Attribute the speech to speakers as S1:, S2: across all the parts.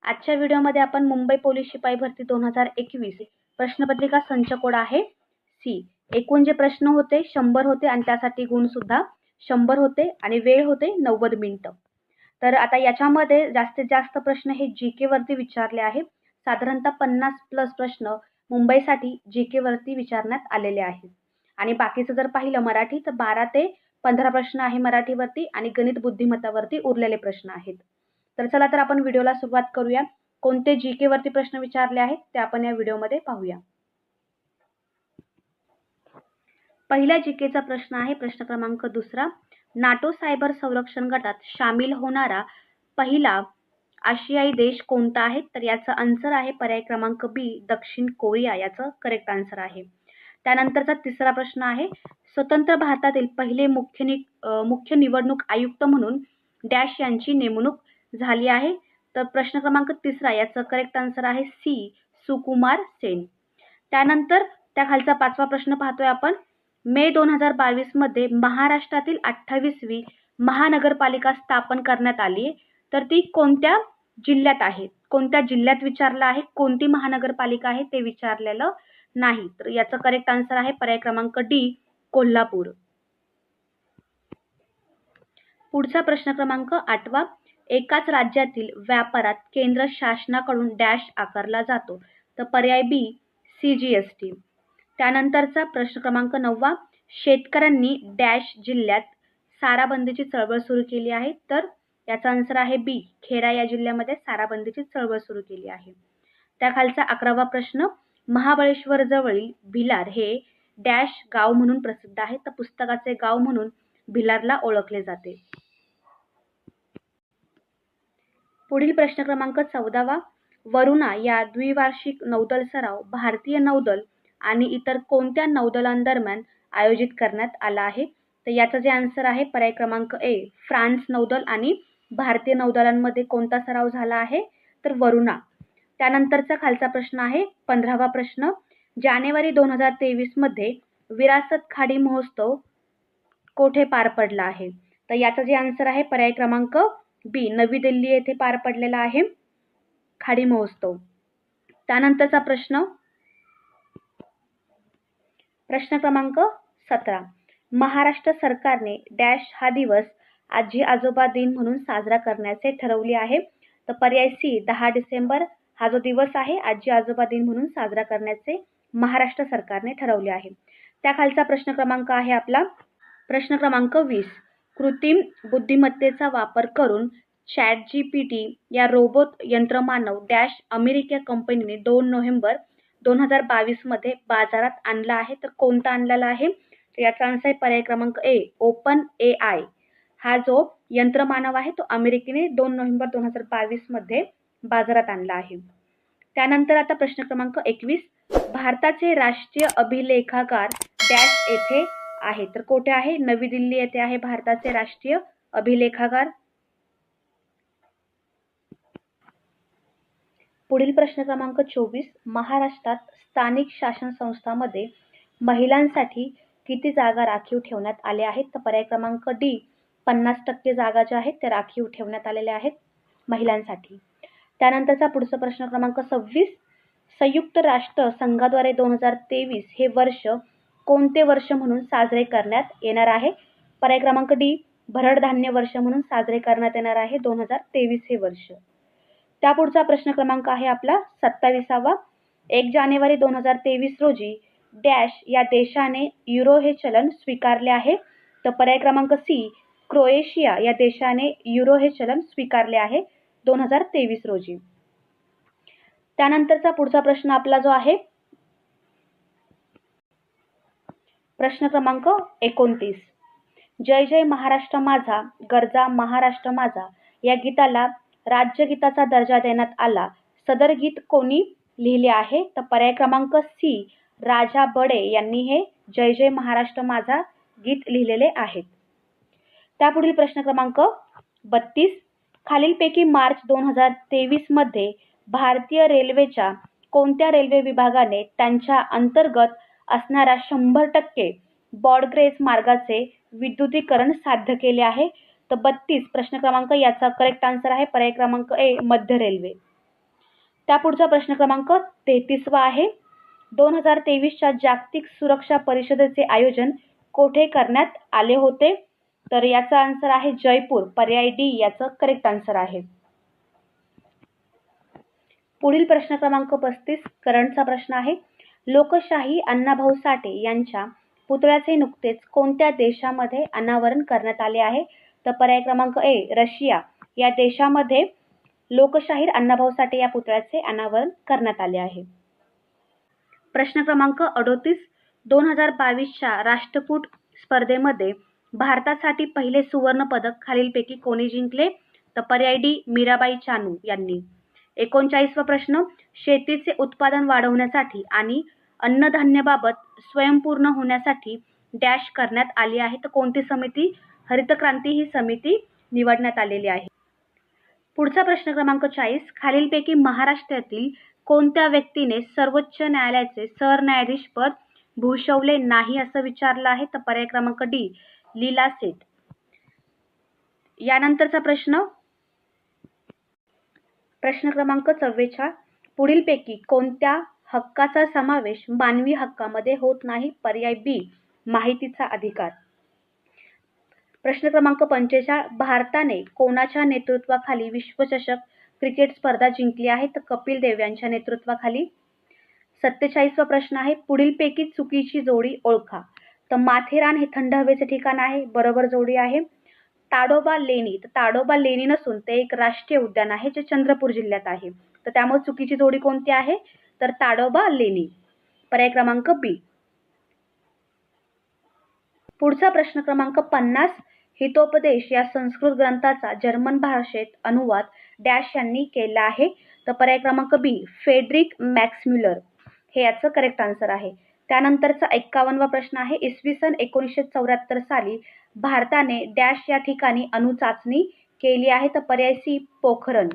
S1: आजच्या व्हिडिओमध्ये आपण मुंबई पोलीस शिपाई भरती 2021 प्रश्नपत्रिका संच कोड आहे सी। एकूण जे प्रश्न होते 100 होते आणि त्यासाठी गुण सुद्धा 100 होते आणि वेळ होते 90 मिनिटं। तर आता याच्यामध्ये जास्तीत जास्त प्रश्न हे जीके वरती विचारले आहे। साधारणतः 50+ प्रश्न मुंबईसाठी जीके वरती विचारण्यात आलेले आहेत आणि बाकीचं जर पाहिलं मराठी तर 12 ते 15 प्रश्न आहे मराठीवरती आणि गणित बुद्धिमत्तावरती उरलेले प्रश्न आहेत। तर चला तर आपण व्हिडिओला सुरुवात करूया। कोणते जीके वरती प्रश्न विचारले आहेत ते आपण या व्हिडिओमध्ये पाहूया। पहिल्या जीकेचा प्रश्न आहे प्रश्न क्रमांक 2। नाटो सायबर संरक्षण गटात सामील होणारा पहिला आशियाई देश कोणता आहे? तर याचा आन्सर आहे पर्याय क्रमांक बी दक्षिण कोरिया, याचं करेक्ट आन्सर आहे। त्यानंतरचा तिसरा प्रश्न आहे स्वतंत्र भारतातील पहिले मुख्य निवडणूक आयुक्त म्हणून डॅश यांची नेमणूक झाली आहे? तर प्रश्न क्रमांक 3 याचं करेक्ट आन्सर आहे सी सुकुमार सेन। त्यानंतर त्या खालचा 5वा प्रश्न पाहतोय आपण। मे 2022 मध्ये महाराष्ट्रातील 28वी महानगरपालिका स्थापन करण्यात आली, तर ती कोणत्या जिल्ह्यात आहे? कोणत्या जिल्ह्यात विचारलं आहे, कोणती महानगरपालिका आहे ते विचारलेलं नाही। तर याचं करेक्ट आन्सर आहे पर्याय क्रमांक डी कोल्हापूर। पुढचा प्रश्न क्रमांक 8। एकाच राज्यातील व्यापारात केंद्र शासनाकडून डॅश आकारला जातो? तर पर्याय बी CGST। त्यानंतरचा प्रश्न क्रमांक 9। शेतकऱ्यांनी डॅश जिल्ह्यात साराबंदीची चळवळ सुरू केली आहे? तर याचा आन्सर आहे बी खेडा या जिल्ह्यामध्ये साराबंदीची चळवळ सुरू केली आहे। त्याखालचा 11वा प्रश्न। महाबळेश्वर जवळील भिलार हे डॅश गाव म्हणून प्रसिद्ध आहे? तर पुस्तकाचे गाव म्हणून भिलारला ओळखले जाते। पुढील प्रश्न क्रमांक 14। वरुणा या द्विवार्षिक नौदल सराव भारतीय नौदल आणि इतर कोणत्या नौदलांदरम्यान आयोजित करण्यात आला आहे? तर याचं जे आन्सर आहे पर्याय क्रमांक ए फ्रान्स नौदल आणि भारतीय नौदलांमध्ये कोणता सराव झाला आहे? तर वरुणा। त्यानंतरचा खालचा प्रश्न आहे 15वा प्रश्न। जानेवारी 2023 मध्ये विरासत खाडी महोत्सव कोठे पार पडला आहे? तर याचं जे आन्सर आहे पर्याय क्रमांक बी नवी दिल्ली येथे पार पडलेला आहे खाडी महोत्सव। त्यानंतरचा प्रश्न क्रमांक 17। महाराष्ट्र सरकारने डॅश हा दिवस आजी आजोबा दिन म्हणून साजरा करण्याचे ठरवले आहे? तर पर्याय सी 10 डिसेंबर हा जो दिवस आहे आजी आजोबा दिन म्हणून साजरा करण्याचे महाराष्ट्र सरकारने ठरवले आहे। त्याखालचा प्रश्न क्रमांक आहे आपला प्रश्न क्रमांक 20। कृत्रिम बुद्धिमत्तेचा वापर करून ChatGPT या रोबोट यंत्रमानव डॅश अमेरिकी कंपनीने 2 नोव्हेंबर 2022 मध्ये बाजारात आणला आहे? तर कोणता आणलेला आहे? तर याचा आन्सर आहे पर्याय क्रमांक ए ओपन AI। हा जो यंत्रमानव आहे तो अमेरिकेने 2 नोव्हेंबर 2022 मध्ये बाजारात आणला आहे। त्यानंतर आता प्रश्न क्रमांक 21। भारताचे राष्ट्रीय अभिलेखागार डॅश येथे आहे? तर कोठे आहे? नवी दिल्ली येथे आहे भारताचे राष्ट्रीय अभिलेखागार। पुढील प्रश्न क्रमांक 24। महाराष्ट्रात स्थानिक शासन संस्थांमध्ये महिलांसाठी किती जागा राखीव ठेवण्यात आल्या आहेत? तर पर्याय क्रमांक डी 50% जागा ज्या आहेत त्या राखीव ठेवण्यात आलेल्या आहेत महिलांसाठी। त्यानंतरचा पुढचा प्रश्न क्रमांक 26। संयुक्त राष्ट्र संघाद्वारे 2023 हे वर्ष कोणते वर्ष म्हणून साजरे करण्यात येणार आहे? पर्याय क्रमांक डी भरड धान्य वर्ष म्हणून साजरे करण्यात येणार आहे 2023 हे वर्ष। त्यापुढचा प्रश्न क्रमांक आहे आपला 27वा। 1 जानेवारी 2023 रोजी डॅश या देशाने युरो हे चलन स्वीकारले आहे? तर पर्याय क्रमांक सी क्रोएशिया या देशाने युरो हे चलन स्वीकारले आहे 2023 रोजी। त्यानंतरचा पुढचा प्रश्न आपला जो आहे प्रश्न क्रमांक 29। जय जय महाराष्ट्र माझा गरजा महाराष्ट्र माझा या गीताला राज्यगीताचा दर्जा देण्यात आला, सदर गीत कोणी लिहिले आहे? तर पर्याय क्रमांक सी राजा बडे यांनी हे जय जय महाराष्ट्र माझा गीत लिहिलेले आहेत। त्यापुढील प्रश्न क्रमांक 32। खालीलपैकी मार्च 2023 मध्ये भारतीय रेल्वेच्या कोणत्या रेल्वे विभागाने त्यांच्या अंतर्गत असणाऱ्या 100% ब्रॉडगेज मार्गाचे विद्युतीकरण साध्य केले आहे? तर 32 प्रश्न क्रमांक याचा करेक्ट आन्सर आहे पर्याय क्रमांक ए मध्य रेल्वे। त्यापुढचा प्रश्न क्रमांक 33वा आहे. 2023च्या जागतिक सुरक्षा परिषदेचे आयोजन कोठे करण्यात आले होते? तर याचा आन्सर आहे जयपूर. पर्याय डी याचं करेक्ट आन्सर आहे. पुढील प्रश्न क्रमांक 35 करंटचा प्रश्न आहे. लोकशाही अण्णाभाऊ साठे यांच्या पुतळ्याचे नुकतेच कोणत्या देशामध्ये अनावरण करण्यात आले आहे? तर पर्याय क्रमांक ए रशिया या देशामध्ये लोकशाहीर अण्णाभाऊ साठे या पुतळ्याचे अनावरण करण्यात आले आहे. प्रश्न क्रमांक 38 2022च्या राष्ट्रकूट स्पर्धेमध्ये भारतासाठी पहिले सुवर्ण पदक खालीलपैकी कोणी जिंकले? तर पर्याय डी मीराबाई चानू यांनी. 39वा प्रश्न शेतीचे उत्पादन वाढवण्यासाठी आणि अन्नधान्याबाबत स्वयंपूर्ण होण्यासाठी डॅश करण्यात आली आहे. तर कोणती समिती? हरित क्रांती ही समिती निवडण्यात आलेली आहे. पुढचा प्रश्न क्रमांक 40 खालीलपैकी महाराष्ट्रातील कोणत्या व्यक्तीने सर्वोच्च न्यायालयाचे सरन्यायाधीश पद भूषवले नाही असं विचारलं आहे? तर पर्याय क्रमांक डी लीला सेठ. यानंतरचा प्रश्न क्रमांक 44 पुढीलपैकी कोणत्या हक्काचा समावेश मानवी हक्कामध्ये होत नाही? पर्याय बी माहितीचा अधिकार. प्रश्न क्रमांक 45 भारताने कोणाच्या नेतृत्वाखाली विश्वचषक क्रिकेट स्पर्धा जिंकली आहे? तर कपिल देव यांच्या नेतृत्वाखाली. 47वा प्रश्न आहे पुढीलपैकी चुकीची जोडी ओळखा. तर माथेरान हे थंड हवेचे ठिकाण आहे, बरोबर जोडी आहे. ताडोबा लेणी, तर ताडोबा लेणी नसून ते एक राष्ट्रीय उद्यान आहे जे चंद्रपूर जिल्ह्यात आहे. तर त्यामुळे चुकीची जोडी कोणती आहे? तर ताडोबा लेणी. पर्याय क्रमांक बी. पुढचा प्रश्न क्रमांक 50 हितोपदेश या संस्कृत ग्रंथाचा जर्मन भाषेत अनुवाद डॅश यांनी केला आहे? तर पर्याय क्रमांक बी फेड्रिक मॅक्स म्युलर हे याचं करेक्ट आन्सर आहे. त्यानंतरचा 51वा प्रश्न आहे इसवी सन 1974 साली भारताने डॅश या ठिकाणी अणुचाचणी केली आहे? तर पर्याय सी पोखरण.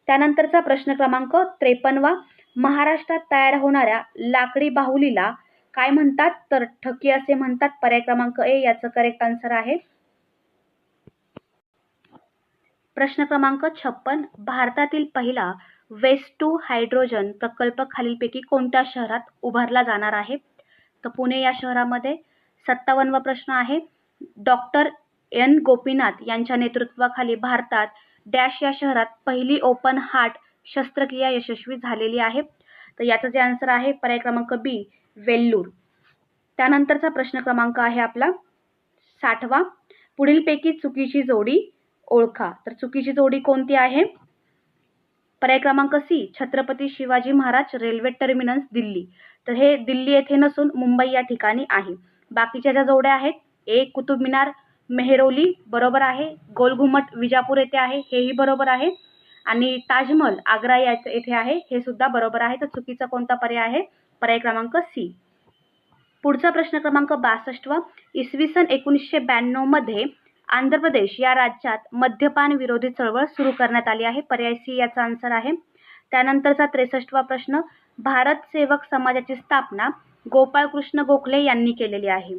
S1: त्यानंतरचा प्रश्न क्रमांक 53 महाराष्ट्रात तयार होणाऱ्या लाकडी बाहुलीला काय म्हणतात? तर ठकी असे म्हणतात. पर्याय क्रमांक ए याचं करेक्ट आन्सर आहे. प्रश्न क्रमांक 56 भारतातील पहिला वेस्ट टू हायड्रोजन प्रकल्प खालीलपैकी कोणत्या शहरात उभारला जाणार आहे? तर पुणे या शहरामध्ये. 57वा प्रश्न आहे डॉक्टर एन गोपीनाथ यांच्या नेतृत्वाखाली भारतात डॅश या शहरात पहिली ओपन हार्ट शस्त्रक्रिया यशस्वी झालेली आहे? तर याचं जे आन्सर आहे पर्याय क्रमांक बी वेल्लूर. त्यानंतरचा प्रश्न क्रमांक आहे आपला 60वा पुढीलपैकी चुकीची जोडी ओळखा. तर चुकीची जोडी कोणती आहे? पर्याय क्रमांक C Chhatrapati Shivaji Maharaj railway terminus Delhi. तर हे दिल्ली येथे नसून मुंबई या ठिकाणी आहे. बाकीच्या ज्या जोड्या आहेत ए कुतुब मिनार मेहरौली बरोबर आहे, गोल घुमट विजापूर येथे आहे हेही बरोबर आहे, आणि ताजमहल आग्रा येथे आहे हे सुद्धा बरोबर आहे. तर चुकीचा कोणता पर्याय आहे? पर्याय क्रमांक सी. पुढचा प्रश्न क्रमांक 62 इसवी सन 1992 मध्ये आंध्र प्रदेश या राज्यात मद्यपान विरोधी चळवळ सुरू करण्यात आली आहे? पर्याय सी याचा आन्सर आहे. त्यानंतरचा 63वा प्रश्न भारत सेवक समाजाची स्थापना गोपाळकृष्ण गोखले यांनी केलेली आहे?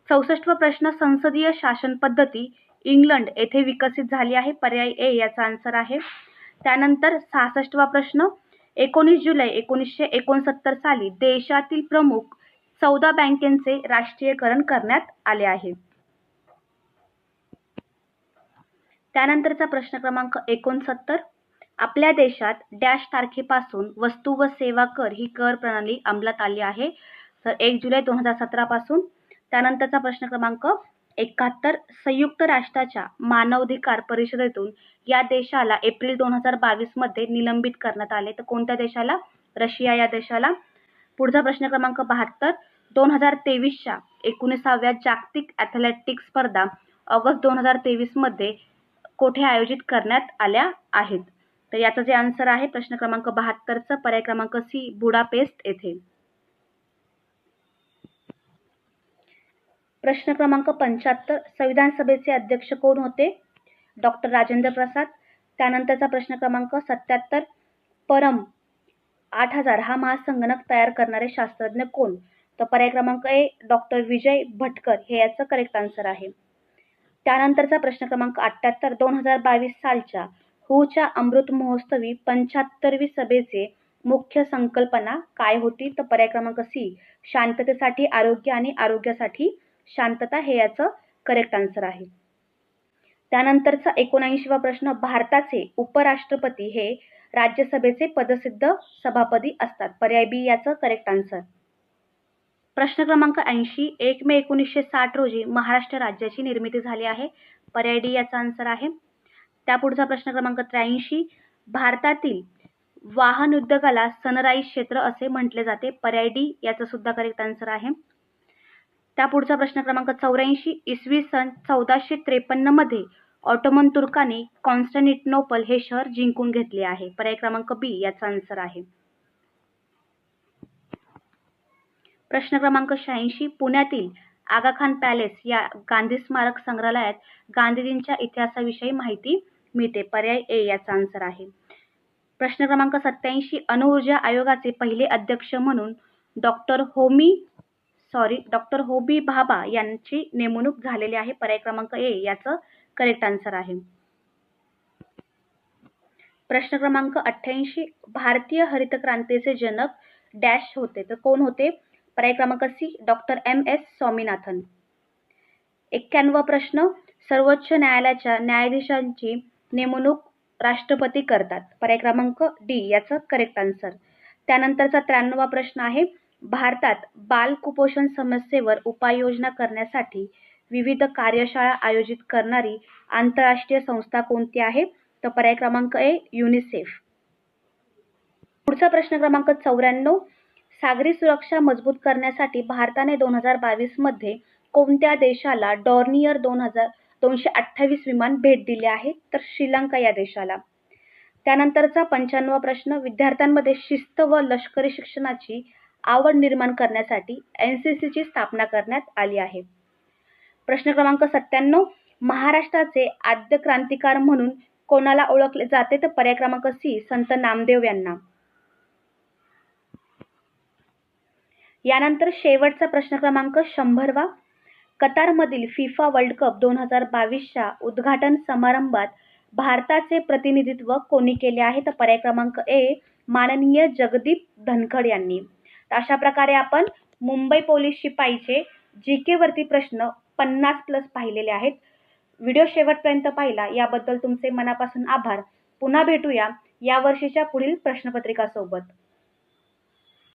S1: 64वा प्रश्न संसदीय शासन पद्धती इंग्लंड येथे विकसित झाली आहे? पर्याय ए याचा आन्सर आहे. त्यानंतर 66वा प्रश्न 19 जुलै 1969 साली देशातील प्रमुख 14 बँकेचे राष्ट्रीयकरण करण्यात आले आहे? त्यानंतरचा प्रश्न क्रमांक 69 आपल्या देशात डॅश तारखेपासून वस्तू व सेवा कर ही कर प्रणाली अंमलात आली आहे? तर 1 जुलै 2017 पासून. त्यानंतरचा प्रश्न क्रमांक 71 संयुक्त राष्ट्राच्या मानवाधिकार परिषदेतून या देशाला एप्रिल 2022 मध्ये निलंबित करण्यात आले? तर कोणत्या देशाला? रशिया या देशाला. पुढचा प्रश्न क्रमांक 72 2023च्या 19व्या जागतिक ॲथलेटिक्स स्पर्धा ऑगस्ट 2023 मध्ये कोठे आयोजित करण्यात आल्या आहेत? तर याचं जे आन्सर आहे प्रश्न क्रमांक 72चं पर्याय क्रमांक सी बुडापेस्ट येथे. प्रश्न क्रमांक 75 संविधान सभेचे अध्यक्ष कोण होते? डॉक्टर राजेंद्र प्रसाद. त्यानंतरचा प्रश्न क्रमांक 77 परम 8000 हा महासंगणक तयार करणारे शास्त्रज्ञ कोण? तर पर्याय क्रमांक ए डॉक्टर विजय भटकर हे याचं करेक्ट आन्सर आहे. त्यानंतरचा प्रश्न क्रमांक 78 2022 सालच्या हूच्या अमृत महोत्सवी 75वी सभेचे मुख्य संकल्पना काय होती? तर पर्याय क्रमांक सी, शांततेसाठी आरोग्य आणि आरोग्यासाठी शांतता हे याचं करेक्ट आन्सर आहे. त्यानंतरचा 79वा प्रश्न, भारताचे उपराष्ट्रपती हे राज्यसभेचे पदसिद्ध सभापती असतात. पर्याय बी याचं करेक्ट आन्सर. प्रश्न क्रमांक 80, 1 मे 1960 रोजी महाराष्ट्र राज्याची निर्मिती झाली आहे. पर्याय डी याचा आन्सर आहे. त्यापुढचा प्रश्न क्रमांक 83, भारतातील वाहन उद्योगाला सनराईज क्षेत्र असे म्हटले जाते. पर्याय डी याचा सुद्धा करेक्ट आन्सर आहे. त्यापुढचा प्रश्न क्रमांक 84, इसवी सन 1453 मध्ये ऑटोमन तुर्काने कॉन्स्टँटिनोपल हे शहर जिंकून घेतले आहे. पर्याय क्रमांक बी याचा आन्सर आहे. प्रश्न क्रमांक 86, पुण्यातील आगा खान पॅलेस या गांधी स्मारक संग्रहालयात गांधीजींच्या इतिहासाविषयी माहिती मिळते. पर्याय ए याचा आन्सर आहे. प्रश्न क्रमांक 87, अणुऊर्जा आयोगाचे पहिले अध्यक्ष म्हणून डॉक्टर होमी भाभा यांची नेमणूक झालेली आहे. पर्याय क्रमांक ए याचं करेक्ट आन्सर आहे. प्रश्न क्रमांक 88, भारतीय हरित क्रांतीचे जनक डॅश होते. तर कोण होते? पर्याय क्रमांक सी, डॉक्टर एम.एस. स्वामीनाथन. 91वा प्रश्न, सर्वोच्च न्यायालयाच्या न्यायाधीशांची नेमणूक राष्ट्रपती करतात. पर्याय क्रमांक डी याचं करेक्ट आन्सर. त्यानंतरचा 93वा प्रश्न आहे, भारतात बाल कुपोषण समस्येवर उपाययोजना करण्यासाठी विविध कार्यशाळा आयोजित करणारी आंतरराष्ट्रीय संस्था कोणती आहे? तर पर्याय क्रमांक ए, युनिसेफ. पुढचा प्रश्न क्रमांक 94, सागरी सुरक्षा मजबूत करण्यासाठी भारताने 2022 मध्ये कोणत्या देशाला डॉर्नियर 228 विमान भेट दिले आहे? तर श्रीलंका या देशाला. त्यानंतरचा 95वा प्रश्न, विद्यार्थ्यांमध्ये शिस्त व लष्करी शिक्षणाची आवड निर्माण करण्यासाठी एनसीसीची स्थापना करण्यात आली आहे. प्रश्न क्रमांक 97, महाराष्ट्राचे आद्य क्रांतिकार म्हणून कोणाला ओळखले जाते? तर पर्याय क्रमांक सी, संत नामदेव यांना. यानंतर शेवटचा प्रश्न क्रमांक 100वा, कतारमधील फिफा वर्ल्ड कप 2022च्या उद्घाटन समारंभात भारताचे प्रतिनिधित्व कोणी केले आहे? तर पर्याय क्रमांक ए, माननीय जगदीप धनखड यांनी. अशा प्रकारे आपण मुंबई पोलीस शिपाईचे जीके वरती प्रश्न 50+ पाहिलेले आहेत. व्हिडिओ शेवटपर्यंत पाहिला याबद्दल तुमचे मनापासून आभार. पुन्हा भेटूया या वर्षीच्या पुढील प्रश्नपत्रिका सोबत.